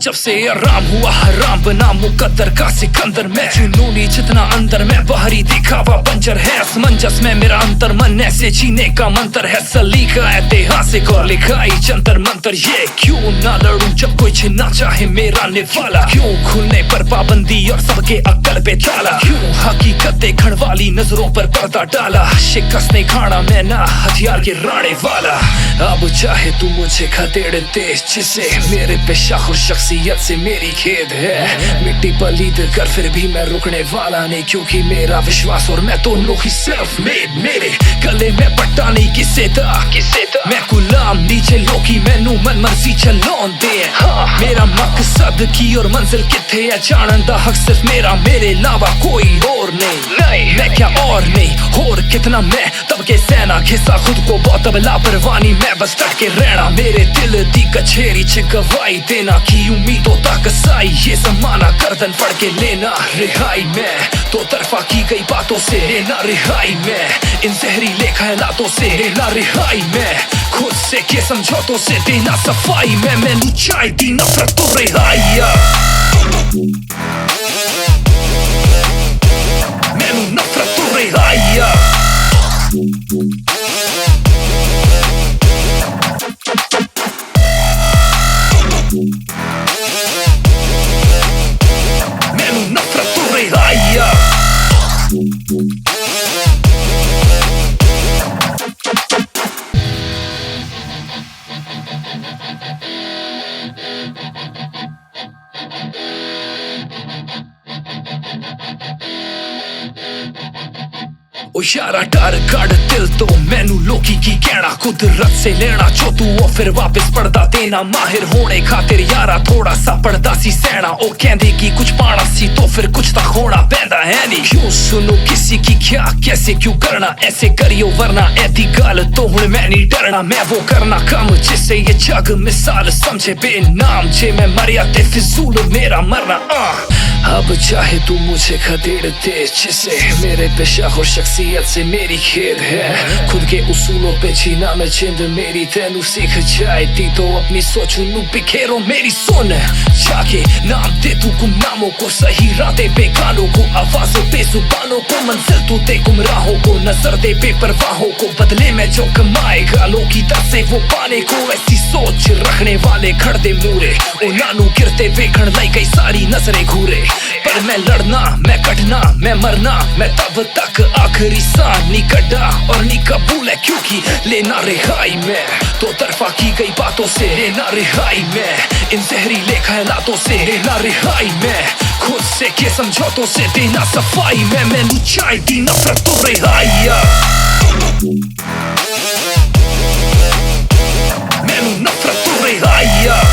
जब से आराम हुआ हराम बना मुकद्दर का सिकंदर मैं जुनूनी जितना अंदर मैं बाहरी दिखावा बंजर है असमंजस में मेरा अंतर मन ऐसे जीने का मंत्र है सलीका ऐतिहासिक और लिखाई जंतर मंतर ये क्यों ना लड़ूं जब कोई छीनना चाहे मेरा निवाला क्यों खुलने पर पाबंदी और सबके अक्ल पे ताला क्यों हकीकत देखने वाली नजरों पर पर्दा डाला शिकस्त नहीं खाना मैं ना हथियार के राणे वाला अब चाहे तू मुझे खदेड़ दे जिसे मेरे पेशा और शख्सियत से मेरी खेद है मिट्टी पलीद कर फिर भी मैं रुकने वाला नहीं क्योंकि मेरा विश्वास और मैं दोनों ही सेल्फ मेड मेरे गले में पट्टा नहीं किसे दा मैं गुलाम नीचे लोकी मैनू मन मर्जी चलाउन दे मेरा मकसद की और मंजिल किथे है जानन दा हक सिर्फ मेरा मेरे अलावा कोई और नहीं मैं क्या और नहीं और कितना मैं तब के सहना खिस्सा खुद को बहुत अब लापरवाही मैं बस डट के रहना मेरे दिल दी कचेरी च गवाही देना की उम्मीदों तक साई ये जमाना गर्दन फड़ के लेना रिहाई मैं दो तरफा की गई बातों से लेना रिहाई मैं इन जहरीले ख्यालातों से लेना रिहाई मैं खुद से के समझौतों से देना सफाई मैं मैनू चाय दी नफरत तो रिहाई मैनू नफरत तो रिहाई मैनू नफरत तो रिहाई ओ यारा डर कड़ दिल तो मैनू लोकी की कहना कुदरत से लेना जो तू और फिर वापस पढ़दा देना माहिर होने खातिर यारा थोड़ा सा पढ़दा सी सहना ओ कहंदे की कुछ पाना सी तो फिर कुछ ता होना पैंदा है नहीं क्यों सुनो किसी की क्या कैसे क्यों करना ऐसे करियो वरना ऐसी गल तो हुण मैं नहीं डरना मैं वो करना काम जिससे ये जग मिसाल समझे बेनाम जे मैं मरिया ते फिजूल मेरा मरना अब चाहे तू मुझे खदेड़ दे जिसे मेरे पेशा और शख्सियत से मेरी खेद है खुद के उसूलों पे जीना मैं जिंद मेरी तेनू सीख जाए दी तो अपनी सोच नू बिखेरो मेरी सुन जाके नाम दे तू गुमनामों को सही राह दे बेगानों को आवाज बेजुबानों को मंजिल तू दे गुमराहों को नजर दे बेपरवाहों को बदले में जो कमाएगा लोग की दर से वो पाने को ऐसी सोच रखने वाले खड़ दे मूरे उन्होंने गिरते वेखण लाई कई सारी नजरें घूरे पर मैं लड़ना मैं कटना मैं मरना मैं तब तक आखिरी सांस नहीं कटा और नहीं कबूल है क्योंकि लेना रिहाई मैं दो तरफा की गई बातों से लेना रिहाई मैं इन जहरीले ख्यालातों से लेना रिहाई मैं खुद से के समझौतों से देना सफाई मैं मैनू चाय दी नफरत तो रिहाई मैनू नफरत तो रिहाई